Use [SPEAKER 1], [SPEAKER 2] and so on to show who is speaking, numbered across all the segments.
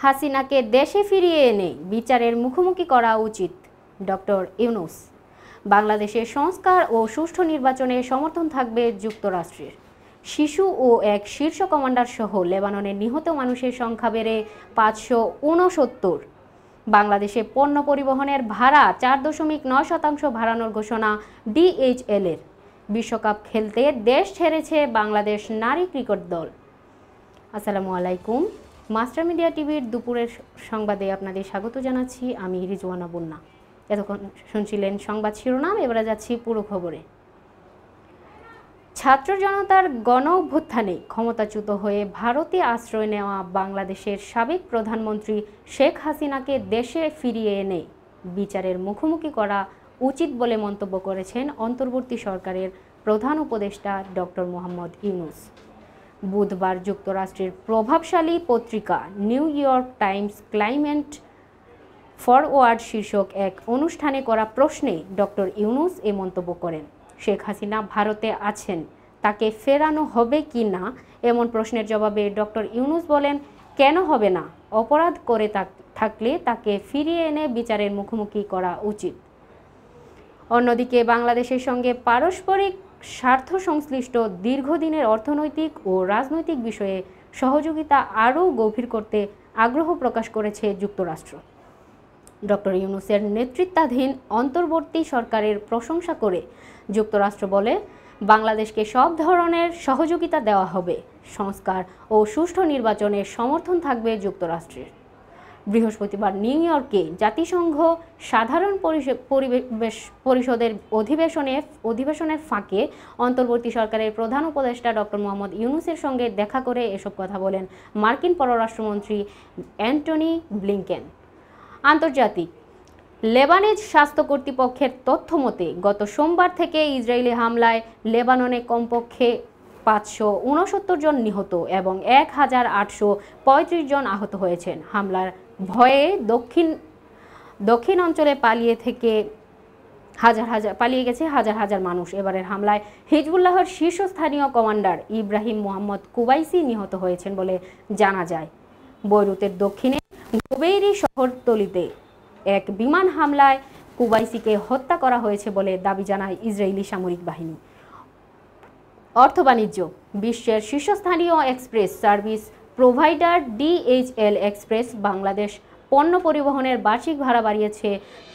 [SPEAKER 1] হাসিনাকে দেশে ফিরিয়ে এনে বিচারের মুখোমুখি করা উচিত ডক্টর ইউনূস। বাংলাদেশের সংস্কার ও সুষ্ঠু নির্বাচনে সমর্থন থাকবে যুক্তরাষ্ট্রের। শিশু ও এক শীর্ষ কমান্ডার সহ লেবাননে নিহত মানুষের সংখ্যা বেড়ে ৫৬৯। বাংলাদেশে পণ্য পরিবহনের ভাড়া ৪.৯% বাড়ানোর ঘোষণা ডিএইচএল-এর। বিশ্বকাপ খেলতে দেশ ছেড়েছে বাংলাদেশ নারী ক্রিকেট দল। আসসালামু আলাইকুম। মাস্টার মিডিয়া টিভির দুপুরের সংবাদে আপনাদের স্বাগত জানাচ্ছি। আমি রিজওয়ানা বন্যা। এতক্ষণ শুনছিলেন সংবাদ শিরোনাম, এবারে যাচ্ছি পুরো খবরে। ছাত্র জনতার গণ অভ্যুত্থানে ক্ষমতাচ্যুত হয়ে ভারতে আশ্রয় নেওয়া বাংলাদেশের সাবেক প্রধানমন্ত্রী শেখ হাসিনাকে দেশে ফিরিয়ে এনে বিচারের মুখোমুখি করা উচিত বলে মন্তব্য করেছেন অন্তর্বর্তী সরকারের প্রধান উপদেষ্টা ডক্টর মোহাম্মদ ইউনূস। বুধবার যুক্তরাষ্ট্রের প্রভাবশালী পত্রিকা new York Times climate forward শীর্ষক এক অনুষ্ঠানে করা প্রশ্নে ডক্টর ইউনূস এ মন্তব্য করেন। শেখ হাসিনা ভারতে আছেন, তাকে ফেরানো হবে কি না এমন প্রশ্নের জবাবে ডক্টর ইউনূস বলেন, কেন হবে না? অপরাধ করে থাকলে তাকে ফিরিয়ে এনে বিচারের মুখোমুখি করা উচিত। অন্যদিকে বাংলাদেশের সঙ্গে পারস্পরিক স্বার্থ সংশ্লিষ্ট দীর্ঘদিনের অর্থনৈতিক ও রাজনৈতিক বিষয়ে সহযোগিতা আরও গভীর করতে আগ্রহ প্রকাশ করেছে যুক্তরাষ্ট্র। ডক্টর ইউনূসের নেতৃত্বাধীন অন্তর্বর্তী সরকারের প্রশংসা করে যুক্তরাষ্ট্র বলে, বাংলাদেশকে সব ধরনের সহযোগিতা দেওয়া হবে। সংস্কার ও সুষ্ঠু নির্বাচনের সমর্থন থাকবে যুক্তরাষ্ট্রের। বৃহস্পতিবার নিউ ইয়র্কে জাতিসংঘ সাধারণ পরিষদের অধিবেশনের ফাঁকে অন্তর্বর্তী সরকারের প্রধান উপদেষ্টা ডক্টর মোহাম্মদ ইউনূসের সঙ্গে দেখা করে এসব কথা বলেন মার্কিন পররাষ্ট্রমন্ত্রী অ্যান্টনি ব্লিংকেন। আন্তর্জাতিক লেবানিজ স্বাস্থ্য কর্তৃপক্ষের তথ্য মতে গত সোমবার থেকে ইসরায়েলি হামলায় লেবাননে কমপক্ষে ৫৬৯ জন নিহত এবং ১,৮৩৫ জন আহত হয়েছেন। হামলার ভয়ে দক্ষিণ অঞ্চলে পালিয়ে গেছে হাজার হাজার মানুষ। এবারের হামলায় হিজবুল্লাহর শীর্ষস্থানীয় কমান্ডার ইব্রাহিম মোহাম্মদ কুবাইসি নিহত হয়েছেন বলে জানা যায়। বৈরুতের দক্ষিণে গোবেইরি শহরতলিতে এক বিমান হামলায় কুবাইসিকে হত্যা করা হয়েছে বলে দাবি জানায় ইসরায়েলি সামরিক বাহিনী। অর্থ বাণিজ্য বিশ্বের শীর্ষস্থানীয় express service provider DHL express Bangladesh পণ্য পরিবহনের বার্ষিক ভাড়া বাড়িয়েছে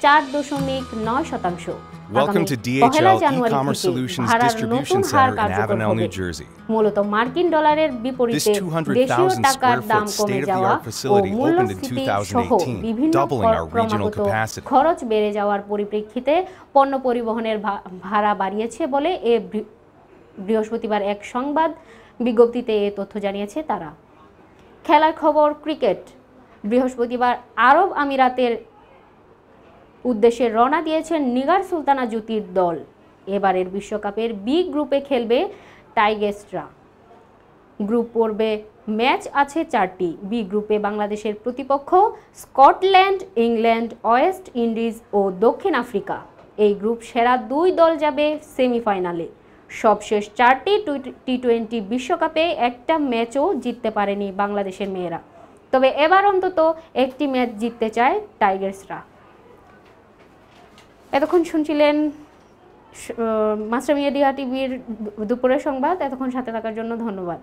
[SPEAKER 1] 4.9%।
[SPEAKER 2] Welcome to DHL E-commerce Solutions Distribution Center in Avenel, New Jersey.
[SPEAKER 1] মূলত মার্কিন ডলারের বিপরীতে দেশীয় টাকার দাম কমে যাওয়া ও মূল্যস্ফীতি সহ বিভিন্ন ক্রমাগত খরচ বেড়ে যাওয়ার পরিপ্রেক্ষিতে পণ্য পরিবহনের ভাড়া বাড়িয়েছে বলে বৃহস্পতিবার এক সংবাদ বিজ্ঞপ্তিতে এ তথ্য জানিয়েছে তারা। খেলার খবর, ক্রিকেট। বৃহস্পতিবার আরব আমিরাতের উদ্দেশ্যে রওনা দিয়েছেন নিগার সুলতানা জ্যোতির দল। এবারের বিশ্বকাপের বি গ্রুপে খেলবে টাইগার্সরা। গ্রুপ পর্বে ম্যাচ আছে 4টি। বি গ্রুপে বাংলাদেশের প্রতিপক্ষ স্কটল্যান্ড, ইংল্যান্ড, ওয়েস্ট ইন্ডিজ ও দক্ষিণ আফ্রিকা। এই গ্রুপ সেরা 2 দল যাবে সেমিফাইনালে। সবশেষ 4টি টি-20 বিশ্বকাপে একটা ম্যাচও জিততে পারেনি বাংলাদেশের মেয়েরা। তবে এবার অন্তত একটি ম্যাচ জিততে চায় টাইগার্সরা। এতক্ষণ শুনছিলেন মাস্টার মিডিয়া টিভির দুপুরের সংবাদ। এতক্ষণ সাথে থাকার জন্য ধন্যবাদ।